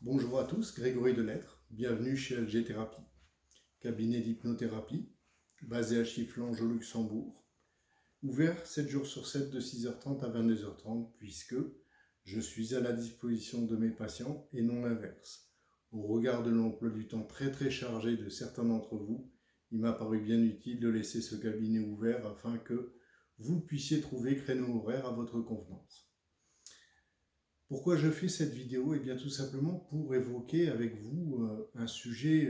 Bonjour à tous, Grégory Delettre, bienvenue chez LG Thérapie, cabinet d'hypnothérapie basé à Chifflange au Luxembourg, ouvert 7 jours sur 7 de 6h30 à 22h30 puisque je suis à la disposition de mes patients et non l'inverse. Au regard de l'emploi du temps très chargé de certains d'entre vous, il m'a paru bien utile de laisser ce cabinet ouvert afin que vous puissiez trouver créneau horaire à votre convenance. Pourquoi je fais cette vidéo? Eh bien tout simplement pour évoquer avec vous un sujet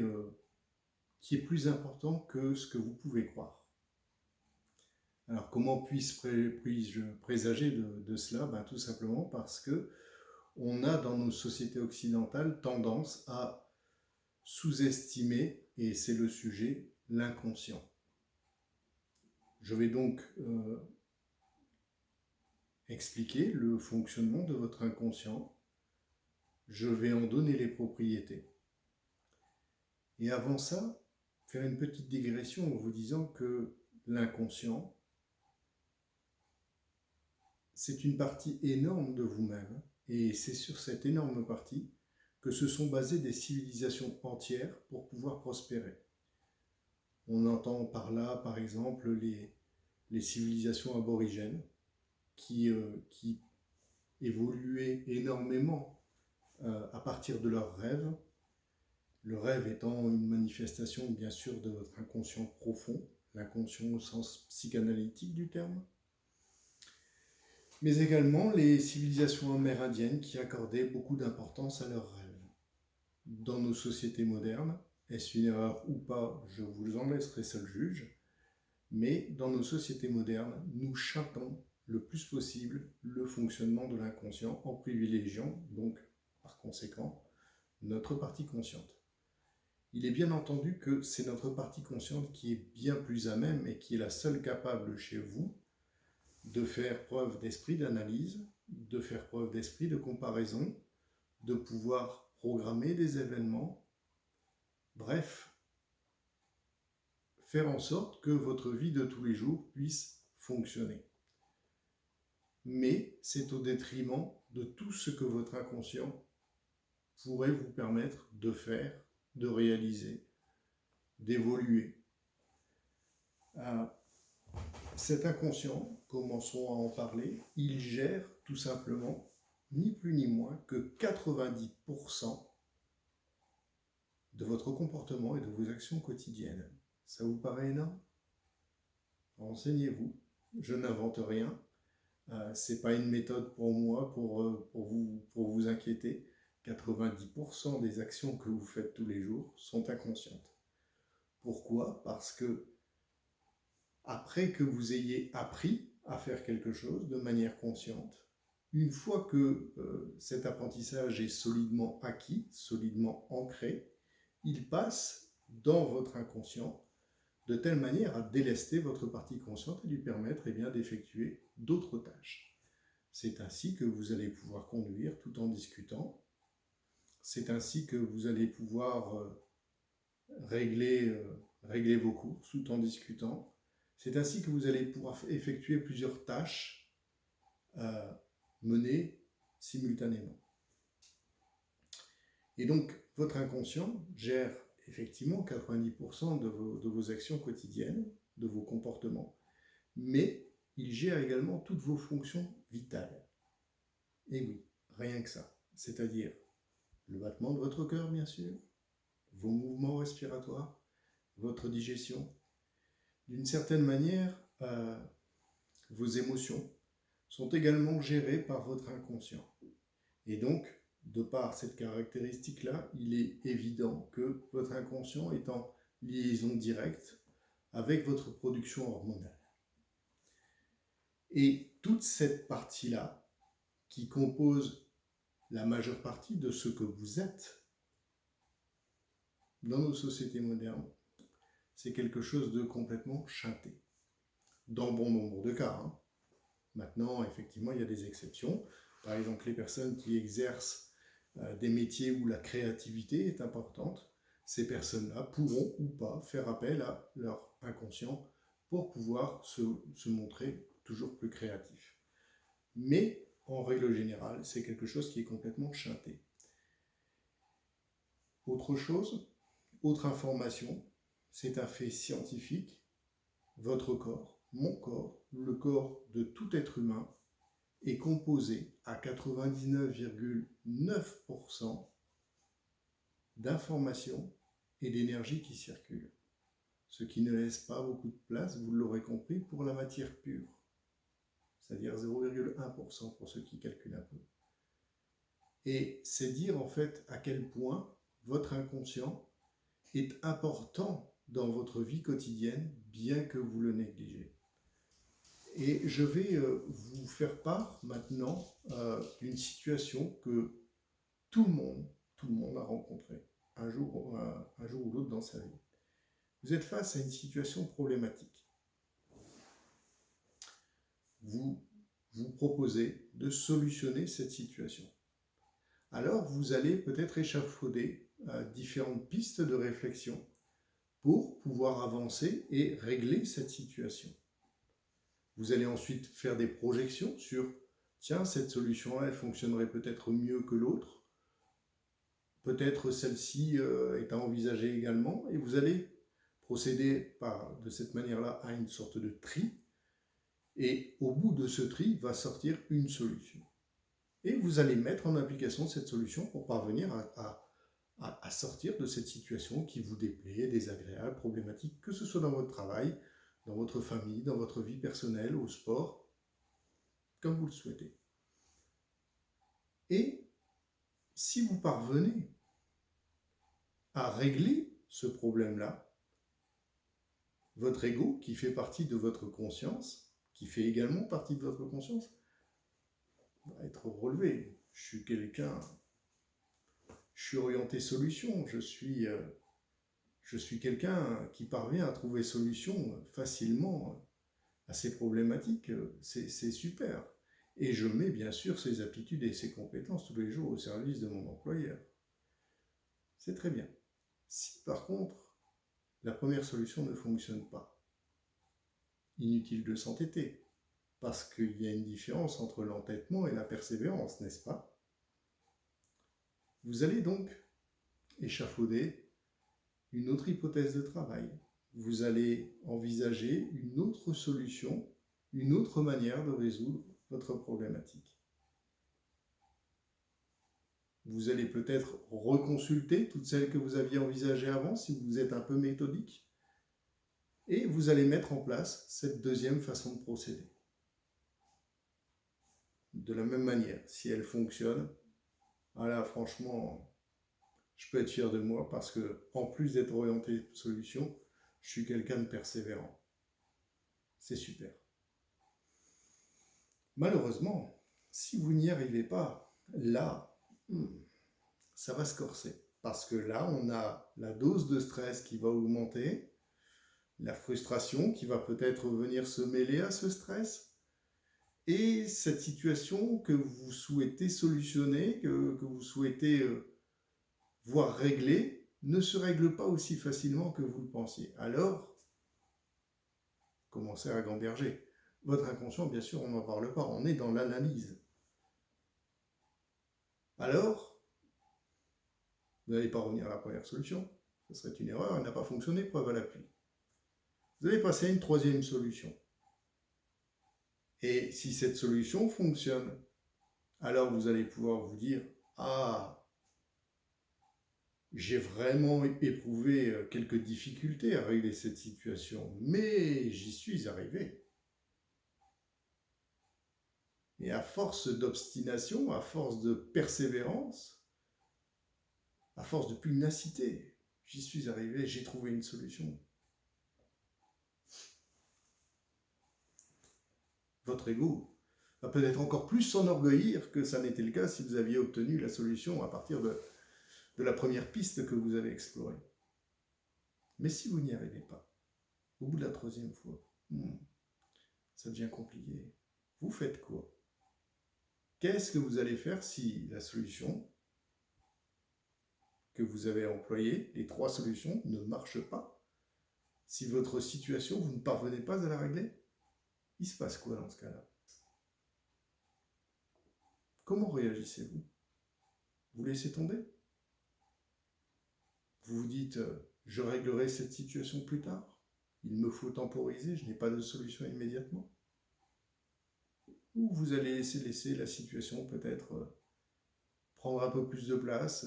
qui est plus important que ce que vous pouvez croire. Alors comment puis-je présager de cela? Tout simplement parce que on a dans nos sociétés occidentales tendance à sous-estimer, et c'est le sujet, l'inconscient. Je vais donc expliquer le fonctionnement de votre inconscient. Je vais en donner les propriétés. Et avant ça, faire une petite digression en vous disant que l'inconscient, c'est une partie énorme de vous-même, et c'est sur cette énorme partie que se sont basées des civilisations entières pour pouvoir prospérer. On entend par là, par exemple, les civilisations aborigènes qui évoluaient énormément à partir de leurs rêves. Le rêve étant une manifestation, bien sûr, de votre inconscient profond, l'inconscient au sens psychanalytique du terme, mais également les civilisations amérindiennes qui accordaient beaucoup d'importance à leurs rêves. Dans nos sociétés modernes, est-ce une erreur ou pas, je vous en laisserai seul juge, mais dans nos sociétés modernes, nous chantons le plus possible le fonctionnement de l'inconscient en privilégiant, donc par conséquent, notre partie consciente. Il est bien entendu que c'est notre partie consciente qui est bien plus à même et qui est la seule capable chez vous de faire preuve d'esprit d'analyse, de faire preuve d'esprit de comparaison, de pouvoir programmer des événements, bref, faire en sorte que votre vie de tous les jours puisse fonctionner. Mais c'est au détriment de tout ce que votre inconscient pourrait vous permettre de faire, de réaliser, d'évoluer. Cet inconscient, commençons à en parler, il gère tout simplement, ni plus ni moins que 90% de votre comportement et de vos actions quotidiennes. Ça vous paraît énorme? Renseignez-vous, je n'invente rien, ce n'est pas une méthode pour moi pour vous inquiéter. 90% des actions que vous faites tous les jours sont inconscientes. Pourquoi? Parce que après que vous ayez appris à faire quelque chose de manière consciente, une fois que cet apprentissage est solidement acquis, solidement ancré, il passe dans votre inconscient de telle manière à délester votre partie consciente et lui permettre d'effectuer d'autres tâches. C'est ainsi que vous allez pouvoir conduire tout en discutant. C'est ainsi que vous allez pouvoir régler vos courses tout en discutant. C'est ainsi que vous allez pouvoir effectuer plusieurs tâches menées simultanément. Et donc, votre inconscient gère effectivement 90% de vos actions quotidiennes, de vos comportements, mais il gère également toutes vos fonctions vitales. Et oui, rien que ça. C'est-à-dire le battement de votre cœur, bien sûr, vos mouvements respiratoires, votre digestion. D'une certaine manière, vos émotions sont également gérées par votre inconscient. Et donc, de par cette caractéristique-là, il est évident que votre inconscient est en liaison directe avec votre production hormonale. Et toute cette partie-là, qui compose la majeure partie de ce que vous êtes dans nos sociétés modernes, c'est quelque chose de complètement chanté. Dans bon nombre de cas. Maintenant, effectivement, il y a des exceptions. Par exemple, les personnes qui exercent des métiers où la créativité est importante, ces personnes-là pourront ou pas faire appel à leur inconscient pour pouvoir se montrer toujours plus créatif. Mais, en règle générale, c'est quelque chose qui est complètement chanté. Autre chose, autre information, c'est un fait scientifique. Votre corps, mon corps, le corps de tout être humain est composé à 99,9% d'informations et d'énergie qui circulent. Ce qui ne laisse pas beaucoup de place, vous l'aurez compris, pour la matière pure. C'est-à-dire 0,1% pour ceux qui calculent un peu. Et c'est dire en fait à quel point votre inconscient est important dans votre vie quotidienne, bien que vous le négligez. Et je vais vous faire part maintenant d'une situation que tout le monde a rencontrée un jour ou l'autre dans sa vie. Vous êtes face à une situation problématique. Vous vous proposez de solutionner cette situation. Alors, vous allez peut-être échafauder différentes pistes de réflexion pour pouvoir avancer et régler cette situation. Vous allez ensuite faire des projections sur « Tiens, cette solution-là, elle fonctionnerait peut-être mieux que l'autre. Peut-être celle-ci est à envisager également. » Et vous allez procéder de cette manière-là à une sorte de tri. Et au bout de ce tri va sortir une solution. Et vous allez mettre en application cette solution pour parvenir à sortir de cette situation qui vous déplaît, désagréable, problématique, que ce soit dans votre travail, dans votre famille, dans votre vie personnelle, au sport, comme vous le souhaitez. Et si vous parvenez à régler ce problème-là, votre ego, qui fait partie de votre conscience, qui fait également partie de votre conscience, va être relevé. Je suis orienté solution, je suis quelqu'un qui parvient à trouver solution facilement à ces problématiques, c'est super. Et je mets bien sûr ces aptitudes et ces compétences tous les jours au service de mon employeur. C'est très bien. Si par contre, la première solution ne fonctionne pas, inutile de s'entêter, parce qu'il y a une différence entre l'entêtement et la persévérance, n'est-ce pas? Vous allez donc échafauder une autre hypothèse de travail. Vous allez envisager une autre solution, une autre manière de résoudre votre problématique. Vous allez peut-être reconsulter toutes celles que vous aviez envisagées avant, si vous êtes un peu méthodique, et vous allez mettre en place cette deuxième façon de procéder. De la même manière, si elle fonctionne, voilà, franchement, je peux être fier de moi parce que, en plus d'être orienté solution, je suis quelqu'un de persévérant. C'est super. Malheureusement, si vous n'y arrivez pas, là, ça va se corser. Parce que là, on a la dose de stress qui va augmenter, la frustration qui va peut-être venir se mêler à ce stress, et cette situation que vous souhaitez solutionner, que vous souhaitez voir régler, ne se règle pas aussi facilement que vous le pensiez. Alors, commencez à gamberger. Votre inconscient, bien sûr, on n'en parle pas, on est dans l'analyse. Alors, vous n'allez pas revenir à la première solution, ce serait une erreur, elle n'a pas fonctionné, preuve à l'appui. Vous allez passer à une troisième solution. Et si cette solution fonctionne, alors vous allez pouvoir vous dire « Ah, j'ai vraiment éprouvé quelques difficultés à régler cette situation, mais j'y suis arrivé. » Et à force d'obstination, à force de persévérance, à force de pugnacité, j'y suis arrivé, j'ai trouvé une solution. Votre ego va peut-être encore plus s'enorgueillir que ça n'était le cas si vous aviez obtenu la solution à partir de la première piste que vous avez explorée. Mais si vous n'y arrivez pas, au bout de la troisième fois, ça devient compliqué. Vous faites quoi? Qu'est-ce que vous allez faire si la solution que vous avez employée, les 3 solutions, ne marche pas? Si votre situation, vous ne parvenez pas à la régler, il se passe quoi dans ce cas-là? Comment réagissez-vous? Vous laissez tomber? vous vous dites je réglerai cette situation plus tard, il me faut temporiser, je n'ai pas de solution immédiatement. Ou vous allez laisser la situation peut-être prendre un peu plus de place,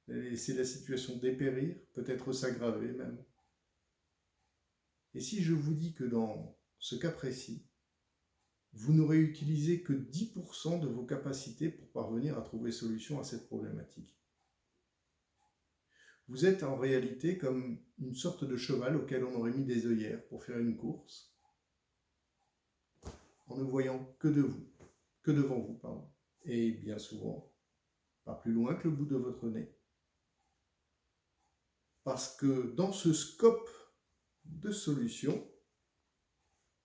laisser la situation dépérir, peut-être s'aggraver même. Et si je vous dis que dans ce cas précis, vous n'aurez utilisé que 10% de vos capacités pour parvenir à trouver solution à cette problématique. Vous êtes en réalité comme une sorte de cheval auquel on aurait mis des œillères pour faire une course, en ne voyant que devant vous, pardon, et bien souvent, pas plus loin que le bout de votre nez. Parce que dans ce scope de solution,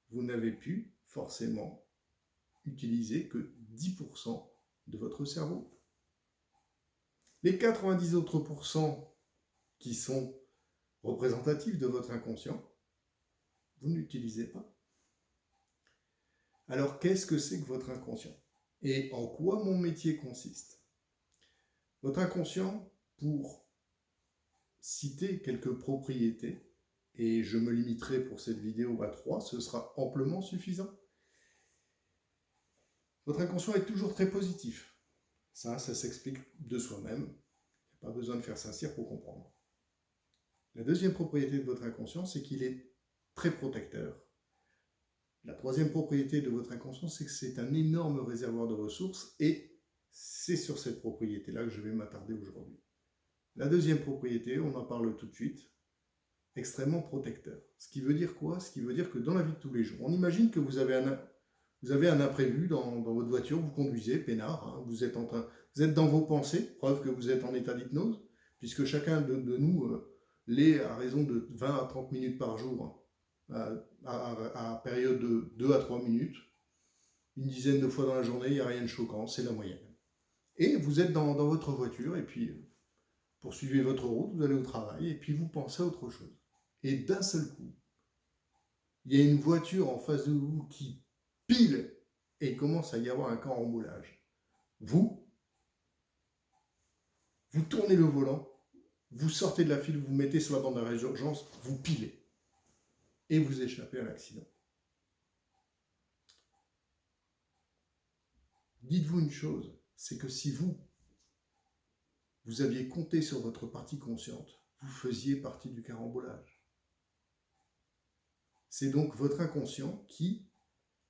vous n'avez pu forcément utiliser que 10% de votre cerveau. Les 90 autres pourcents qui sont représentatifs de votre inconscient, vous n'utilisez pas. Alors qu'est-ce que c'est que votre inconscient? Et en quoi mon métier consiste? Votre inconscient, pour citer quelques propriétés, et je me limiterai pour cette vidéo à 3, ce sera amplement suffisant. Votre inconscient est toujours très positif. Ça s'explique de soi-même. Il n'y a pas besoin de faire Saint-Cyr pour comprendre. La deuxième propriété de votre inconscient, c'est qu'il est très protecteur. La troisième propriété de votre inconscient, c'est que c'est un énorme réservoir de ressources, et c'est sur cette propriété-là que je vais m'attarder aujourd'hui. La deuxième propriété, on en parle tout de suite, extrêmement protecteur. Ce qui veut dire quoi? Ce qui veut dire que dans la vie de tous les jours, on imagine que vous avez un imprévu dans votre voiture, vous conduisez, peinard, hein, vous êtes dans vos pensées, preuve que vous êtes en état d'hypnose, puisque chacun de nous l'est à raison de 20 à 30 minutes par jour, à période de 2 à 3 minutes, une dizaine de fois dans la journée, il n'y a rien de choquant, c'est la moyenne. Et vous êtes dans votre voiture, et puis poursuivez votre route, vous allez au travail, et puis vous pensez à autre chose. Et d'un seul coup, il y a une voiture en face de vous qui pile, et il commence à y avoir un carambolage. Vous tournez le volant, vous sortez de la file, vous mettez sur la bande d'arrêt d'urgence, vous pilez, et vous échappez à l'accident. Dites-vous une chose, c'est que si vous aviez compté sur votre partie consciente, vous faisiez partie du carambolage. C'est donc votre inconscient qui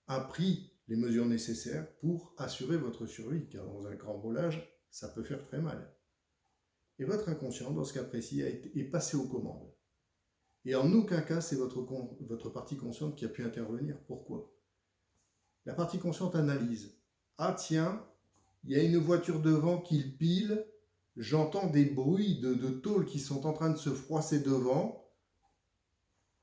a pris les mesures nécessaires pour assurer votre survie, car dans un carambolage, ça peut faire très mal. Et votre inconscient, dans ce cas précis, est passé aux commandes. Et en aucun cas, c'est votre partie consciente qui a pu intervenir. Pourquoi? La partie consciente analyse. Ah tiens, il y a une voiture devant qui pile, j'entends des bruits de tôles qui sont en train de se froisser devant.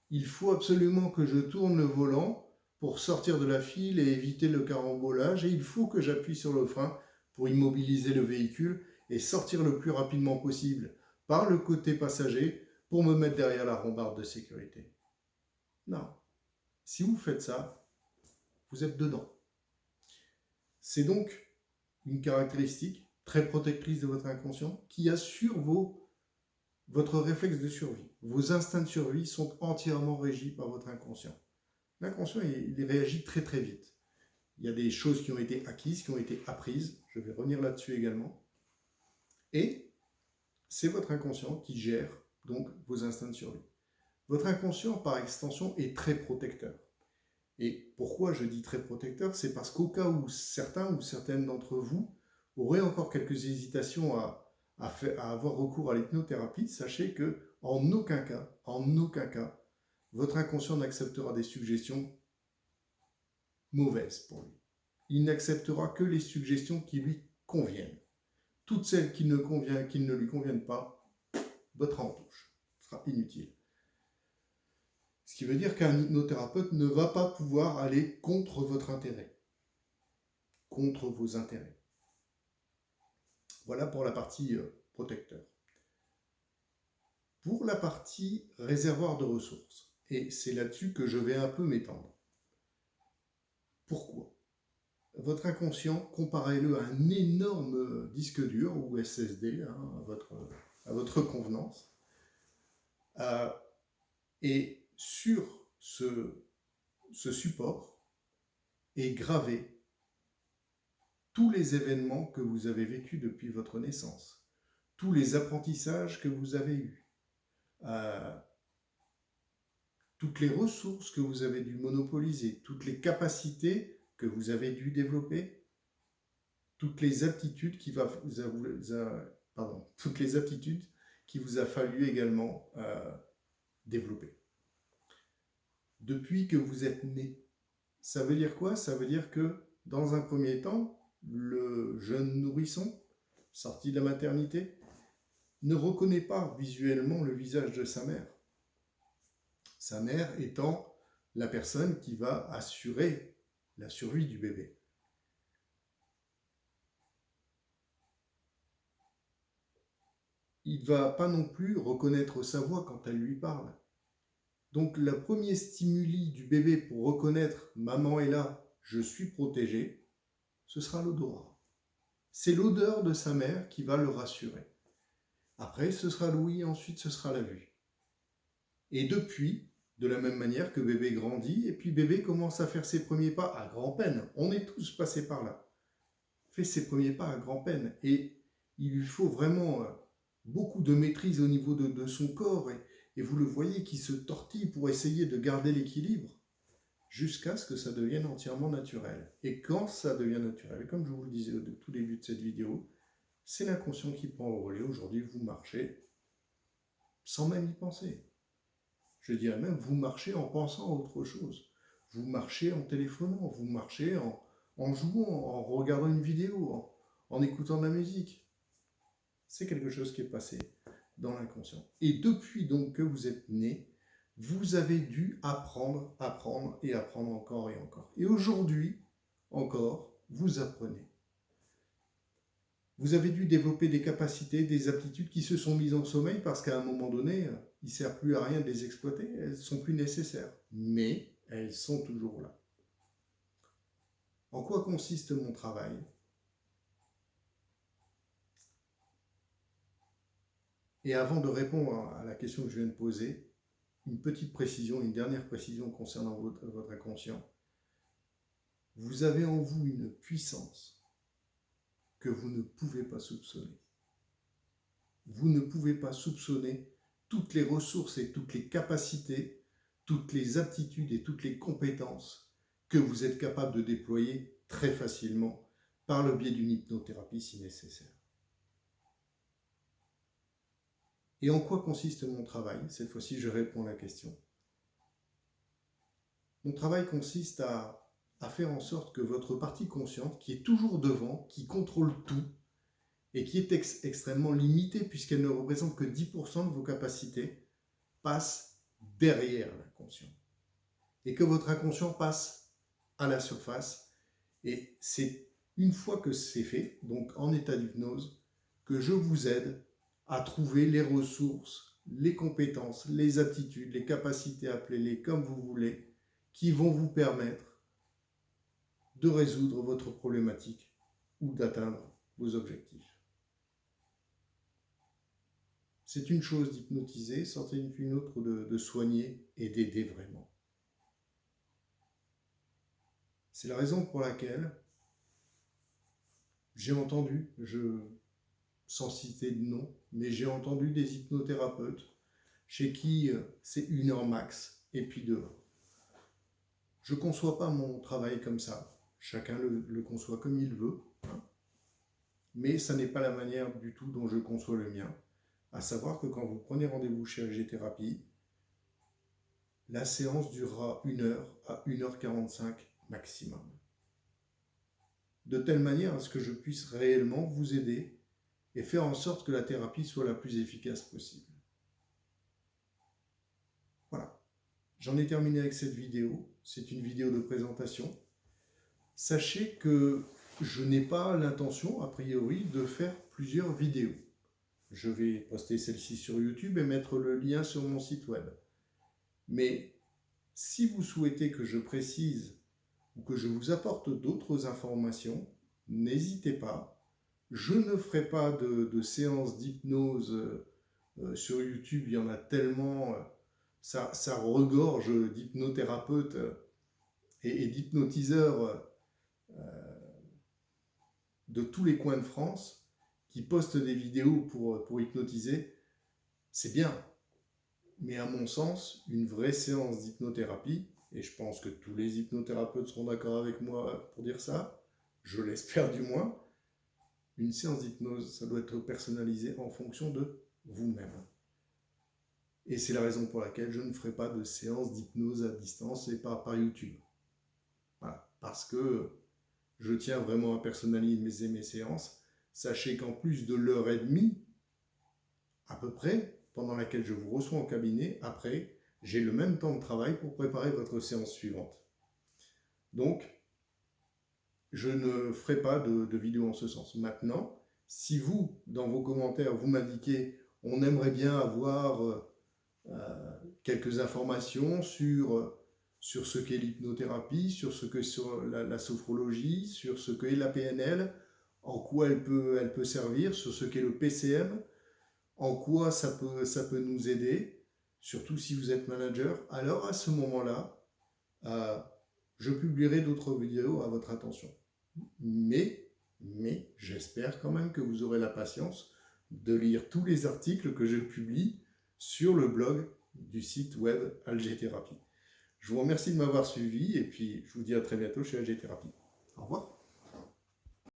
Il faut absolument que je tourne le volant pour sortir de la file et éviter le carambolage, et il faut que j'appuie sur le frein pour immobiliser le véhicule et sortir le plus rapidement possible par le côté passager pour me mettre derrière la rambarde de sécurité. Non. Si vous faites ça, vous êtes dedans. C'est donc une caractéristique très protectrice de votre inconscient qui assure votre réflexe de survie. Vos instincts de survie sont entièrement régis par votre inconscient. L'inconscient, il réagit très très vite. Il y a des choses qui ont été acquises, qui ont été apprises. Je vais revenir là-dessus également. Et c'est votre inconscient qui gère donc vos instincts de survie. Votre inconscient, par extension, est très protecteur. Et pourquoi je dis très protecteur? C'est parce qu'au cas où certains ou certaines d'entre vous auraient encore quelques hésitations à avoir recours à l'hypnothérapie, sachez que en aucun cas, votre inconscient n'acceptera des suggestions mauvaises pour lui. Il n'acceptera que les suggestions qui lui conviennent. Toutes celles qui ne lui conviennent pas, votre en touche. Ce sera inutile. Ce qui veut dire qu'un hypnothérapeute ne va pas pouvoir aller contre votre intérêt, contre vos intérêts. Voilà pour la partie protecteur. Pour la partie réservoir de ressources, et c'est là-dessus que je vais un peu m'étendre. Pourquoi? votre inconscient, comparez-le à un énorme disque dur ou SSD, hein, à votre convenance. Et sur ce support est gravé tous les événements que vous avez vécus depuis votre naissance, tous les apprentissages que vous avez eus, toutes les ressources que vous avez dû monopoliser, toutes les capacités que vous avez dû développer, toutes les aptitudes toutes les aptitudes qui vous a fallu également développer. Depuis que vous êtes né, ça veut dire quoi? Ça veut dire que, dans un premier temps, le jeune nourrisson, sorti de la maternité, ne reconnaît pas visuellement le visage de sa mère. Sa mère étant la personne qui va assurer la survie du bébé. Il ne va pas non plus reconnaître sa voix quand elle lui parle. Donc le premier stimuli du bébé pour reconnaître « maman est là, je suis protégé », ce sera l'odorat. C'est l'odeur de sa mère qui va le rassurer. Après, ce sera l'ouïe, ensuite ce sera la vue. Et depuis, de la même manière que bébé grandit, et puis bébé commence à faire ses premiers pas à grand-peine. On est tous passés par là. Fait ses premiers pas à grand-peine. Et il lui faut vraiment beaucoup de maîtrise au niveau de son corps. Et vous le voyez qui se tortille pour essayer de garder l'équilibre jusqu'à ce que ça devienne entièrement naturel. Et quand ça devient naturel, comme je vous le disais au tout début de cette vidéo, c'est l'inconscient qui prend le relais. Aujourd'hui, vous marchez sans même y penser. Je dirais même, vous marchez en pensant à autre chose. Vous marchez en téléphonant, vous marchez en jouant, en regardant une vidéo, en écoutant de la musique. C'est quelque chose qui est passé dans l'inconscient. Et depuis donc que vous êtes né, vous avez dû apprendre, apprendre et apprendre encore et encore. Et aujourd'hui, encore, vous apprenez. Vous avez dû développer des capacités, des aptitudes qui se sont mises en sommeil parce qu'à un moment donné, il ne sert plus à rien de les exploiter, elles ne sont plus nécessaires. Mais elles sont toujours là. En quoi consiste mon travail ? Et avant de répondre à la question que je viens de poser, une petite précision, une dernière précision concernant votre inconscient. Vous avez en vous une puissance que vous ne pouvez pas soupçonner. Vous ne pouvez pas soupçonner toutes les ressources et toutes les capacités, toutes les aptitudes et toutes les compétences que vous êtes capable de déployer très facilement par le biais d'une hypnothérapie si nécessaire. Et en quoi consiste mon travail ? Cette fois-ci, je réponds à la question. Mon travail consiste à faire en sorte que votre partie consciente, qui est toujours devant, qui contrôle tout, et qui est extrêmement limitée puisqu'elle ne représente que 10% de vos capacités, passe derrière l'inconscient. Et que votre inconscient passe à la surface. Et c'est une fois que c'est fait, donc en état d'hypnose, que je vous aide à trouver les ressources, les compétences, les aptitudes, les capacités, appelez-les comme vous voulez, qui vont vous permettre de résoudre votre problématique ou d'atteindre vos objectifs. C'est une chose d'hypnotiser, c'en est une autre de soigner et d'aider vraiment. C'est la raison pour laquelle j'ai entendu, sans citer de nom, mais j'ai entendu des hypnothérapeutes chez qui c'est 1 heure max et puis dehors. Je ne conçois pas mon travail comme ça, chacun le conçoit comme il veut, hein. Mais ça n'est pas la manière du tout dont je conçois le mien, à savoir que quand vous prenez rendez-vous chez LG Thérapie, la séance durera 1 heure à 1h45 maximum. De telle manière à ce que je puisse réellement vous aider et faire en sorte que la thérapie soit la plus efficace possible. Voilà, j'en ai terminé avec cette vidéo. C'est une vidéo de présentation. Sachez que je n'ai pas l'intention, a priori, de faire plusieurs vidéos. Je vais poster celle-ci sur YouTube et mettre le lien sur mon site web. Mais si vous souhaitez que je précise ou que je vous apporte d'autres informations, n'hésitez pas. Je ne ferai pas de séances d'hypnose sur YouTube, il y en a tellement, ça regorge d'hypnothérapeutes et d'hypnotiseurs de tous les coins de France qui postent des vidéos pour hypnotiser. C'est bien, mais à mon sens, une vraie séance d'hypnothérapie, et je pense que tous les hypnothérapeutes seront d'accord avec moi pour dire ça, je l'espère du moins, une séance d'hypnose, ça doit être personnalisé en fonction de vous-même. Et c'est la raison pour laquelle je ne ferai pas de séance d'hypnose à distance et pas par YouTube. Voilà. Parce que je tiens vraiment à personnaliser mes séances. Sachez qu'en plus de l'heure et demie, à peu près, pendant laquelle je vous reçois en cabinet, après, j'ai le même temps de travail pour préparer votre séance suivante. Donc, je ne ferai pas de vidéo en ce sens. Maintenant, si vous, dans vos commentaires, vous m'indiquez « on aimerait bien avoir quelques informations sur ce qu'est l'hypnothérapie, sur ce que sur la sophrologie, sur ce qu'est la PNL, en quoi elle peut servir, sur ce qu'est le PCM, en quoi ça peut nous aider, surtout si vous êtes manager, alors à ce moment-là, je publierai d'autres vidéos à votre attention. Mais j'espère quand même que vous aurez la patience de lire tous les articles que je publie sur le blog du site web Algethérapie. Je vous remercie de m'avoir suivi et puis je vous dis à très bientôt chez Algethérapie. Au revoir.